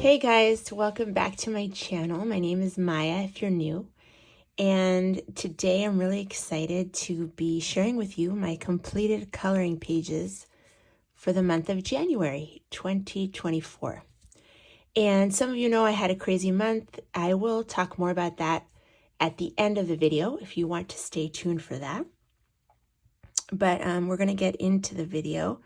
Hey guys, welcome back to my channel. My name is Maya if you're new, and today I'm really excited to be sharing with you my completed coloring pages for the month of January 2024. And some of you know I had a crazy month. I will talk more about that at the end of the video if you want to stay tuned for that. But we're going to get into the video.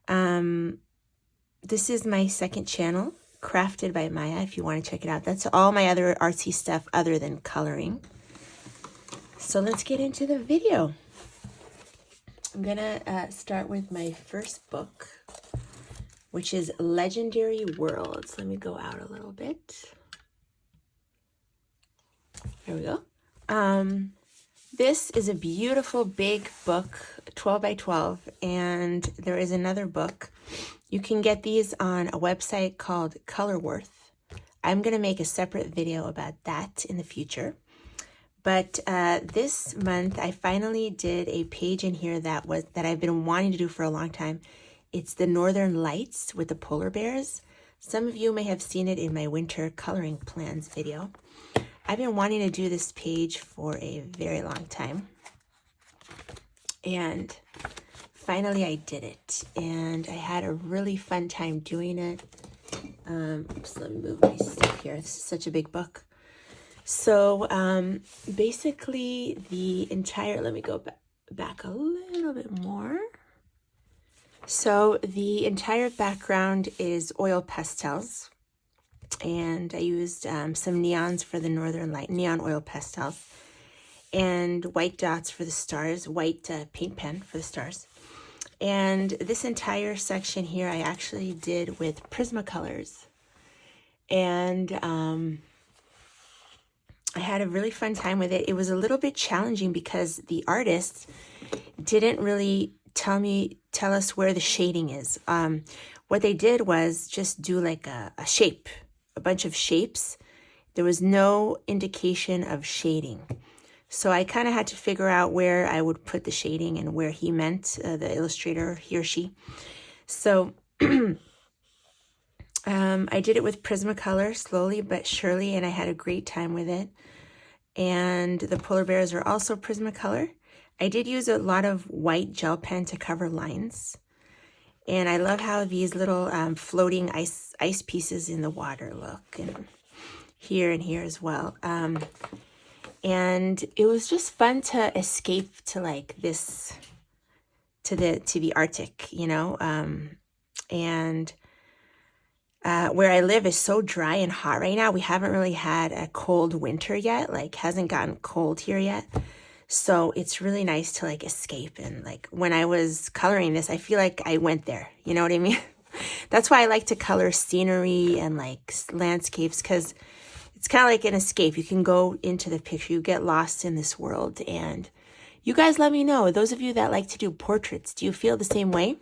This is my second channel, Crafted by Maya, if you want to check it out. That's all my other artsy stuff other than coloring. So let's get into the video. I'm gonna start with my first book, which is Legendary Worlds. Let me go out a little bit. There we go. This is a beautiful big book, 12 by 12, and there is another book. You can get these on a website called Colorworth. I'm going to make a separate video about that in the future. But this month, I finally did a page in here that I've been wanting to do for a long time. It's the Northern Lights with the polar bears. Some of you may have seen it in my winter coloring plans video. I've been wanting to do this page for a very long time. And finally I did it. And I had a really fun time doing it. Oops, let me move my stuff here. This is such a big book. So basically the entire, let me go back a little bit more. So the entire background is oil pastels. And I used some neons for the Northern Light, neon oil pastels, and white dots for the stars, white paint pen for the stars. And this entire section here I actually did with Prismacolors. And I had a really fun time with it. It was a little bit challenging because the artist didn't really tell us where the shading is. What they did was just do like a shape. A bunch of shapes. There was no indication of shading. So I kind of had to figure out where I would put the shading and where he meant, the illustrator, he or she. So I did it with Prismacolor slowly but surely, and I had a great time with it. And the polar bears are also Prismacolor. I did use a lot of white gel pen to cover lines. And I love how these little floating ice pieces in the water look, and here as well. And it was just fun to escape to like this, to the Arctic, you know. And where I live is so dry and hot right now. We haven't really had a cold winter yet. Like hasn't gotten cold here yet. So it's really nice to like escape. And like when I was coloring this, I feel like I went there. You know what I mean? That's why I like to color scenery and like landscapes, because it's kind of like an escape. You can go into the picture. You get lost in this world. And you guys let me know. Those of you that like to do portraits, do you feel the same way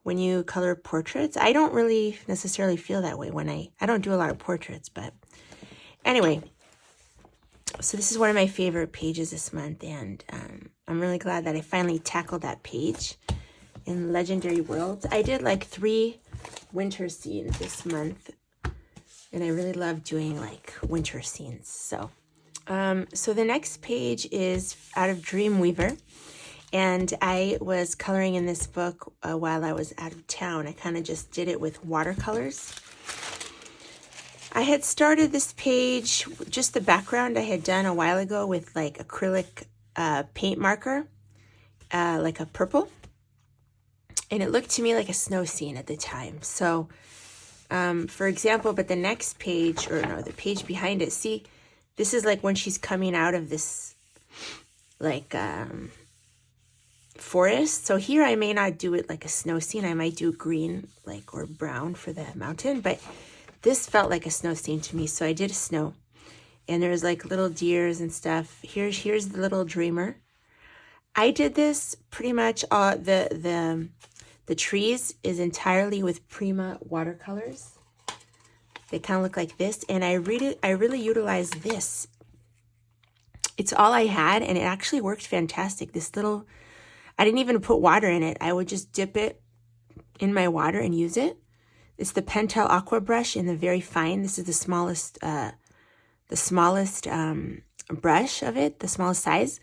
when you color portraits? I don't really necessarily feel that way when I don't do a lot of portraits. But anyway. So this is one of my favorite pages this month, and I'm really glad that I finally tackled that page in Legendary Worlds. I did like 3 winter scenes this month, and I really love doing like winter scenes. So the next page is out of Dreamweaver, and I was coloring in this book while I was out of town. I kind of just did it with watercolors. I had started this page, just the background I had done a while ago with like acrylic paint marker, like a purple. And it looked to me like a snow scene at the time. So, for example, but the next page, or no, the page behind it, see, this is like when she's coming out of this like forest. So here I may not do it like a snow scene. I might do green like or brown for the mountain, but this felt like a snow scene to me, so I did a snow. And there's like little deers and stuff. Here's the little dreamer. I did this pretty much, the trees is entirely with Prima watercolors. They kind of look like this, and I really utilized this. It's all I had, and it actually worked fantastic. This little, I didn't even put water in it. I would just dip it in my water and use it. It's the Pentel Aqua brush in the very fine. This is the smallest brush of it, the smallest size.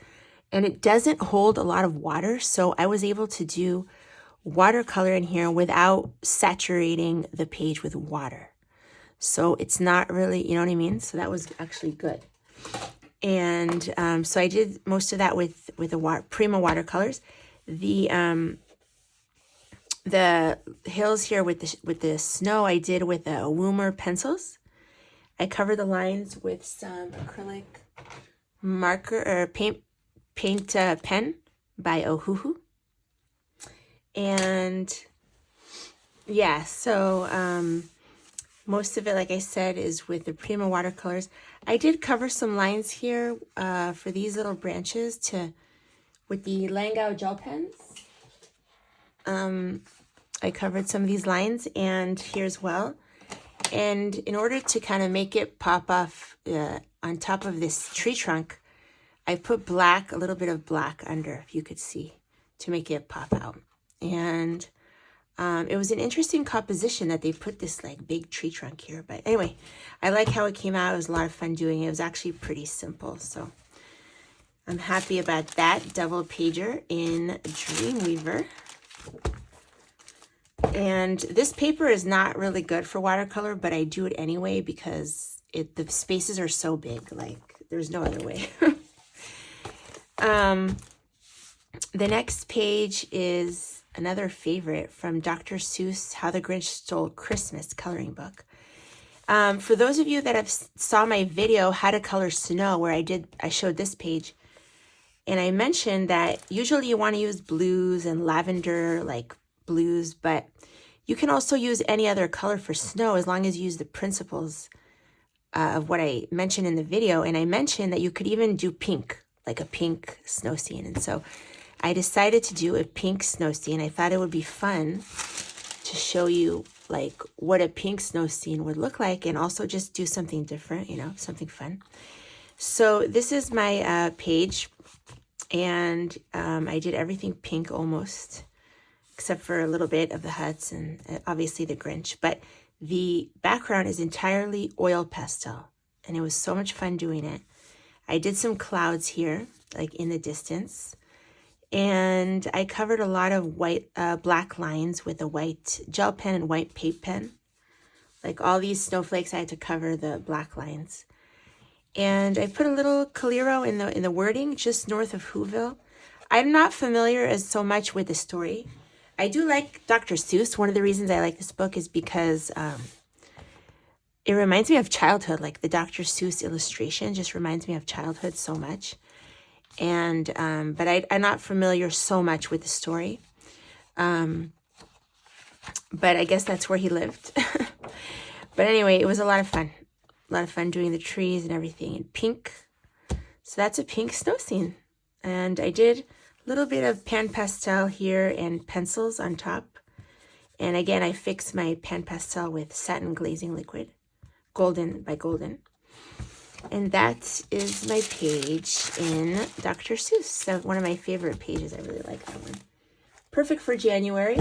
And it doesn't hold a lot of water, so I was able to do watercolor in here without saturating the page with water. So it's not really, you know what I mean? So that was actually good. And so I did most of that with the Prima watercolors. The hills here with the snow I did with the Woomer pencils. I covered the lines with some acrylic marker or paint pen by Ohuhu. And yeah, so most of it, like I said, is with the Prima watercolors. I did cover some lines here for these little branches with the Langau gel pens. I covered some of these lines and here as well. And in order to kind of make it pop off on top of this tree trunk, I put black, a little bit of black under, if you could see, to make it pop out. And it was an interesting composition that they put this like big tree trunk here. But anyway, I like how it came out. It was a lot of fun doing it. It was actually pretty simple. So I'm happy about that double pager in Dreamweaver. And this paper is not really good for watercolor, but I do it anyway because the spaces are so big. Like there's no other way. The next page is another favorite from Dr. Seuss, How the Grinch Stole Christmas coloring book. For those of you that have saw my video, How to Color Snow, where I showed this page, and I mentioned that usually you want to use blues and lavender, like blues, but you can also use any other color for snow as long as you use the principles of what I mentioned in the video. And I mentioned that you could even do pink, like a pink snow scene. And so I decided to do a pink snow scene. I thought it would be fun to show you like what a pink snow scene would look like and also just do something different, you know, something fun. So this is my page, and I did everything pink almost, except for a little bit of the huts and obviously the Grinch. But the background is entirely oil pastel, and it was so much fun doing it. I did some clouds here, like in the distance, and I covered a lot of black lines with a white gel pen and white paint pen. Like all these snowflakes, I had to cover the black lines. And I put a little Calero in the wording just north of Whoville. I'm not familiar as so much with the story. I do like Dr. Seuss. One of the reasons I like this book is because it reminds me of childhood. Like the Dr. Seuss illustration just reminds me of childhood so much. And but I'm not familiar so much with the story. But I guess that's where he lived. But anyway, it was a lot of fun. A lot of fun doing the trees and everything in pink. So that's a pink snow scene. And I did a little bit of pan pastel here and pencils on top. And again, I fixed my pan pastel with satin glazing liquid, Golden by Golden. And that is my page in Dr. Seuss. So one of my favorite pages. I really like that one. Perfect for January.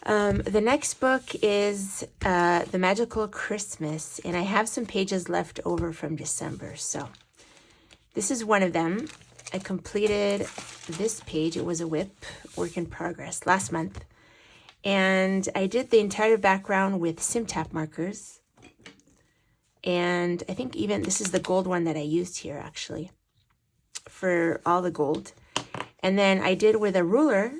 The next book is The Magical Christmas, and I have some pages left over from December. So this is one of them. I completed this page. It was a WIP, work in progress, last month. And I did the entire background with SimTap markers. And I think even this is the gold one that I used here, actually, for all the gold. And then I did with a ruler,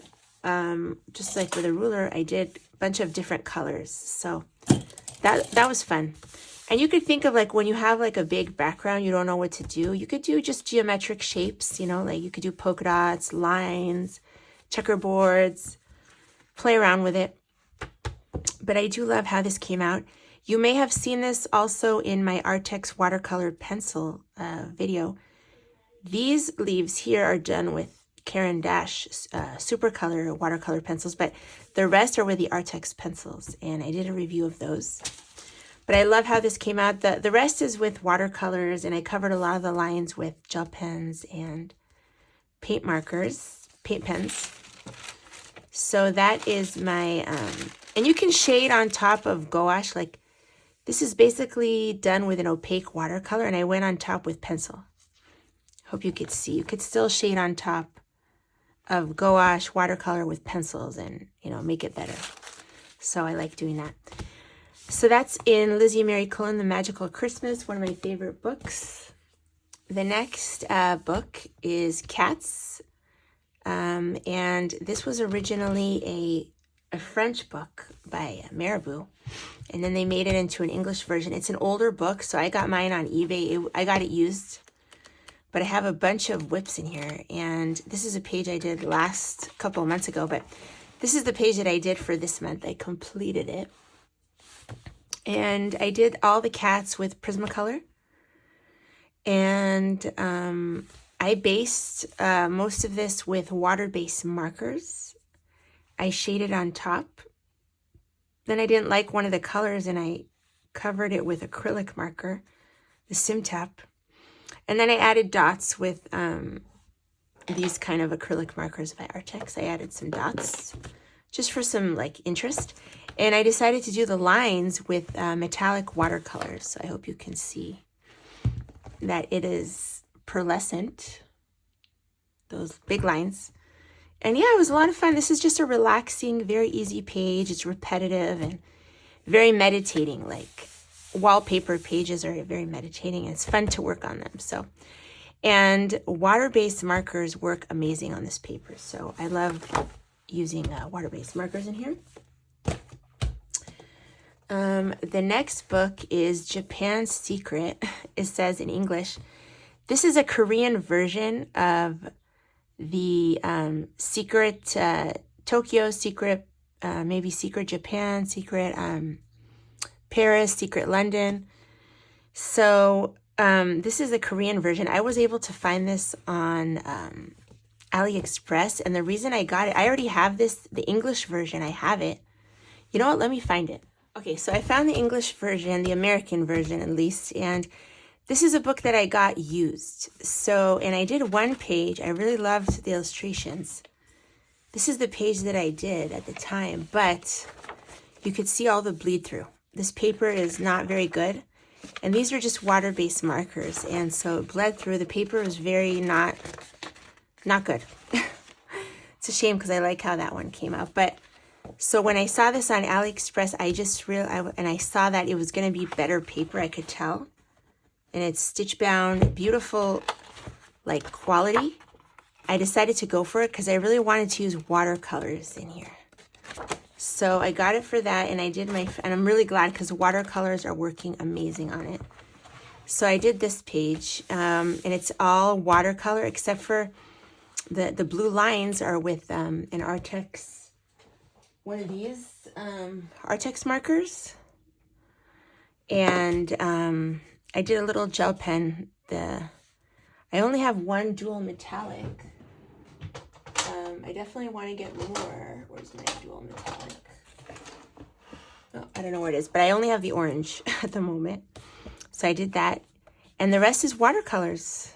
just like with a ruler, I did a bunch of different colors. So that was fun. And you could think of like when you have like a big background, you don't know what to do. You could do just geometric shapes, you know, like you could do polka dots, lines, checkerboards, play around with it. But I do love how this came out. You may have seen this also in my Artex watercolor pencil video. These leaves here are done with Caran d'Ache Supercolor watercolor pencils, but the rest are with the Artex pencils, and I did a review of those. But I love how this came out. The rest is with watercolors, and I covered a lot of the lines with gel pens and paint markers, paint pens. So that is my And you can shade on top of gouache. Like, this is basically done with an opaque watercolor, and I went on top with pencil. Hope you could see. You could still shade on top of gouache watercolor with pencils and, you know, make it better. So I like doing that. So that's in Lizzie Mary Cullen, The Magical Christmas, one of my favorite books. The next book is Cats. And this was originally a French book by Marabou. And then they made it into an English version. It's an older book, so I got mine on eBay. I got it used. But I have a bunch of whips in here. And this is a page I did last couple of months ago. But this is the page that I did for this month. I completed it. And I did all the cats with Prismacolor. And I based most of this with water-based markers. I shaded on top. Then I didn't like one of the colors and I covered it with acrylic marker, the Simtap. And then I added dots with these kind of acrylic markers by Artex. I added some dots just for some like interest. And I decided to do the lines with metallic watercolors. So I hope you can see that it is pearlescent, those big lines. And yeah, it was a lot of fun. This is just a relaxing, very easy page. It's repetitive and very meditating. Like wallpaper pages are very meditating, and it's fun to work on them. So, and water-based markers work amazing on this paper. So I love using water-based markers in here. The next book is Japan's Secret. It says in English. This is a Korean version of the Secret Tokyo, Secret, maybe Secret Japan, Secret Paris, Secret London. So this is the Korean version. I was able to find this on AliExpress, and the reason I got it, I already have this, the English version, I have it. You know what, let me find it. Okay, so I found the English version, the American version at least, and this is a book that I got used. So, and I did one page. I really loved the illustrations. This is the page that I did at the time, but you could see all the bleed through. This paper is not very good, and these are just water-based markers, and so it bled through. The paper was very not good. It's a shame because I like how that one came out, but so when I saw this on AliExpress, I just realized, and I saw that it was going to be better paper, I could tell. And it's stitch bound, beautiful, like quality. I decided to go for it because I really wanted to use watercolors in here. So I got it for that, and I did and I'm really glad because watercolors are working amazing on it. So I did this page, and it's all watercolor except for the blue lines are with an Artex, one of these Artex markers. And I did a little gel pen. I only have one dual metallic. I definitely want to get more. Where's my dual metallic? Oh, I don't know where it is, but I only have the orange at the moment. So I did that. And the rest is watercolors.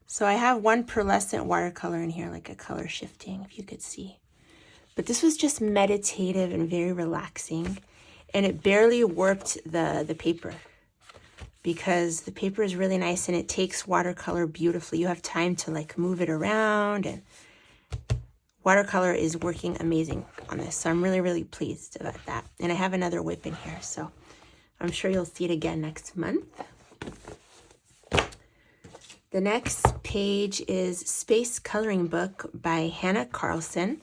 So I have one pearlescent watercolor in here, like a color shifting, if you could see. But this was just meditative and very relaxing. And it barely warped the paper, because the paper is really nice and it takes watercolor beautifully. You have time to like move it around, and watercolor is working amazing on this. So I'm really, really pleased about that. And I have another whip in here, so I'm sure you'll see it again next month. The next page is Space Coloring Book by Hannah Carlson.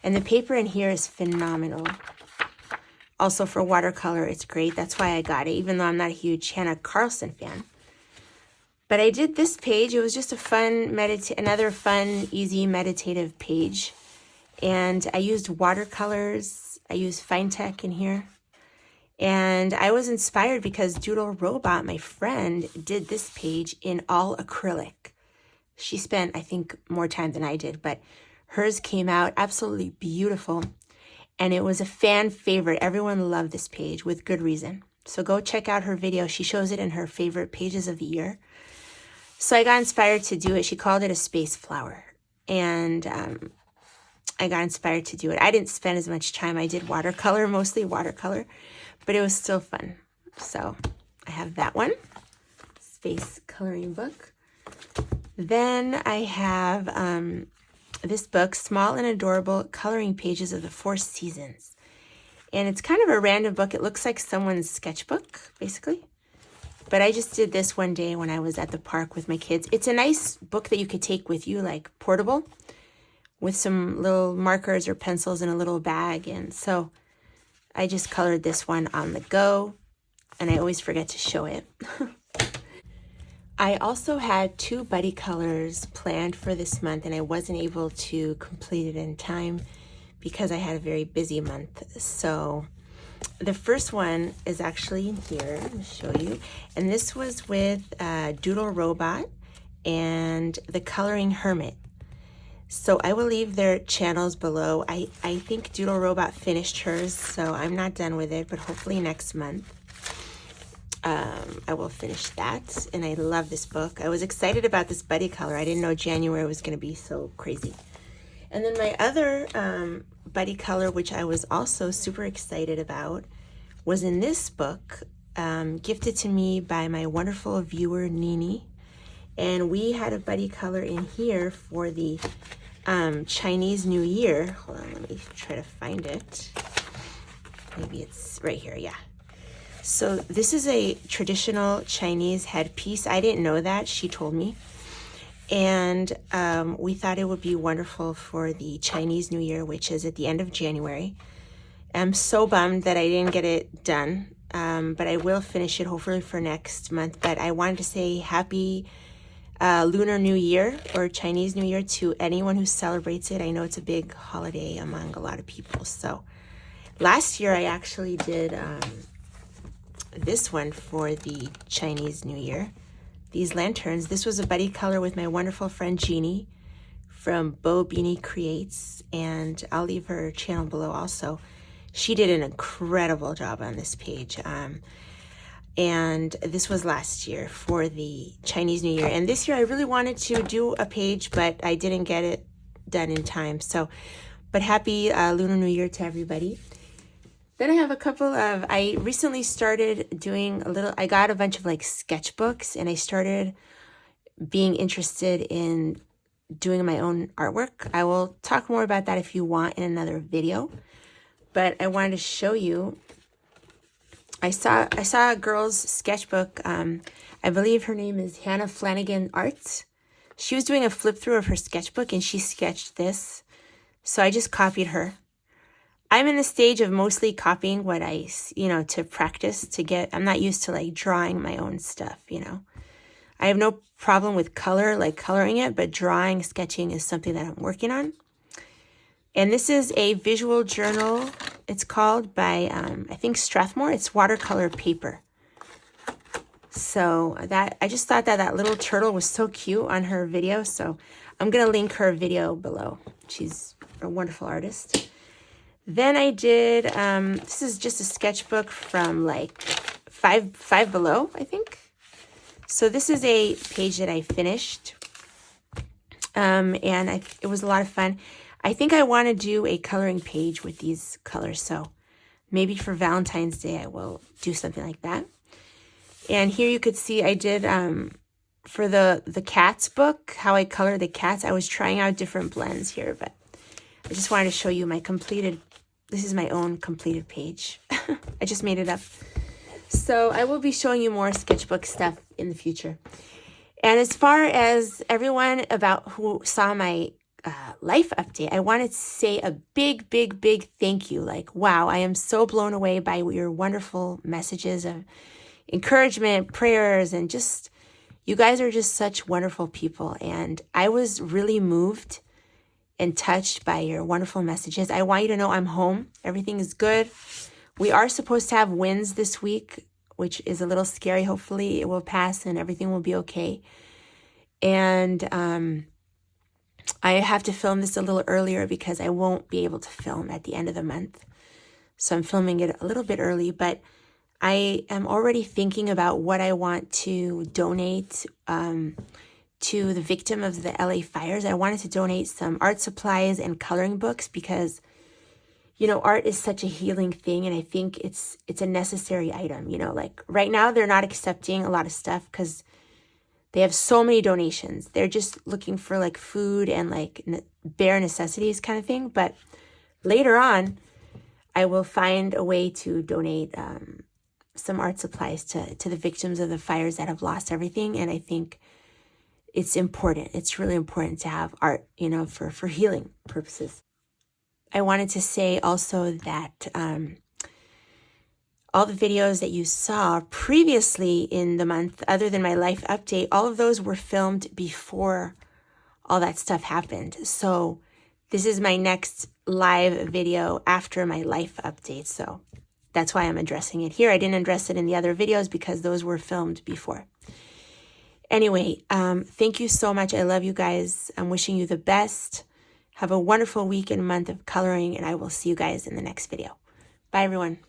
And the paper in here is phenomenal. Also for watercolor, it's great. That's why I got it, even though I'm not a huge Hannah Carlson fan. But I did this page. It was just a fun, another fun, easy, meditative page. And I used watercolors. I used Finetech in here. And I was inspired because Doodle Robot, my friend, did this page in all acrylic. She spent, I think, more time than I did, but hers came out absolutely beautiful. And it was a fan favorite. Everyone loved this page with good reason. So go check out her video. She shows it in her favorite pages of the year. So I got inspired to do it. She called it a space flower. And I got inspired to do it. I didn't spend as much time. I did watercolor, mostly watercolor, but it was still fun. So I have that one, space coloring book. Then I have this book, Small and Adorable Coloring Pages of the Four Seasons. And it's kind of a random book. It looks like someone's sketchbook, basically. But I just did this one day when I was at the park with my kids. It's a nice book that you could take with you, like portable, with some little markers or pencils in a little bag. And so I just colored this one on the go, and I always forget to show it. I also had 2 buddy colors planned for this month, and I wasn't able to complete it in time because I had a very busy month. So the first one is actually in here. Let me show you. And this was with Doodle Robot and the Coloring Hermit. So I will leave their channels below. I think Doodle Robot finished hers, so I'm not done with it, but hopefully next month I will finish that. And I love this book. I was excited about this buddy color. I didn't know January was going to be so crazy. And then my other buddy color, which I was also super excited about, was in this book, gifted to me by my wonderful viewer, Nini. And we had a buddy color in here for the Chinese New Year. Hold on, let me try to find it. Maybe it's right here, yeah. So this is a traditional Chinese headpiece. I didn't know that, she told me. And we thought it would be wonderful for the Chinese New Year, which is at the end of January. I'm so bummed that I didn't get it done, but I will finish it hopefully for next month. But I wanted to say happy Lunar New Year or Chinese New Year to anyone who celebrates it. I know it's a big holiday among a lot of people. So last year I actually did this one for the Chinese New Year. These lanterns. This was a buddy color with my wonderful friend Jeannie from Bo Beanie Creates, and I'll leave her channel below also. She did an incredible job on this page. And this was last year for the Chinese New Year. And this year I really wanted to do a page, but I didn't get it done in time. So, but happy Lunar New Year to everybody. Then I have a couple of, I recently started doing I got a bunch of like sketchbooks, and I started being interested in doing my own artwork. I will talk more about that if you want in another video. But I wanted to show you, I saw a girl's sketchbook. I believe her name is Hannah Flanagan Arts. She was doing a flip through of her sketchbook, and she sketched this. So I just copied her. I'm in the stage of mostly copying what to practice to get, I'm not used to like drawing my own stuff, I have no problem with color, like coloring it, but drawing, sketching is something that I'm working on. And this is a visual journal. It's called by, I think Strathmore. It's watercolor paper. So I just thought that little turtle was so cute on her video. So I'm going to link her video below. She's a wonderful artist. Then I did, this is just a sketchbook from like Five Below, I think. So this is a page that I finished. And it was a lot of fun. I think I want to do a coloring page with these colors. So maybe for Valentine's Day, I will do something like that. And here you could see I did, for the cats book, how I color the cats. I was trying out different blends here, but I just wanted to show you this is my own completed page. I just made it up. So I will be showing you more sketchbook stuff in the future. And as far as everyone who saw my life update, I wanted to say a big, big, big thank you. Like, wow, I am so blown away by your wonderful messages of encouragement, prayers, and just, you guys are just such wonderful people. And I was really moved and touched by your wonderful messages. I want you to know I'm home. Everything is good. We are supposed to have winds this week, which is a little scary. Hopefully it will pass and everything will be okay. And I have to film this a little earlier because I won't be able to film at the end of the month. So I'm filming it a little bit early, but I am already thinking about what I want to donate to the victim of the LA fires. I wanted to donate some art supplies and coloring books because, you know, art is such a healing thing, and I think it's a necessary item. You know, like right now they're not accepting a lot of stuff because they have so many donations. They're just looking for like food and like bare necessities kind of thing. But later on, I will find a way to donate some art supplies to the victims of the fires that have lost everything. And I think it's important. It's really important to have art, you know, for healing purposes. I wanted to say also that all the videos that you saw previously in the month, other than my life update, all of those were filmed before all that stuff happened. So this is my next live video after my life update. So that's why I'm addressing it here. I didn't address it in the other videos because those were filmed before. Anyway, thank you so much. I love you guys. I'm wishing you the best. Have a wonderful week and month of coloring, and I will see you guys in the next video. Bye, everyone.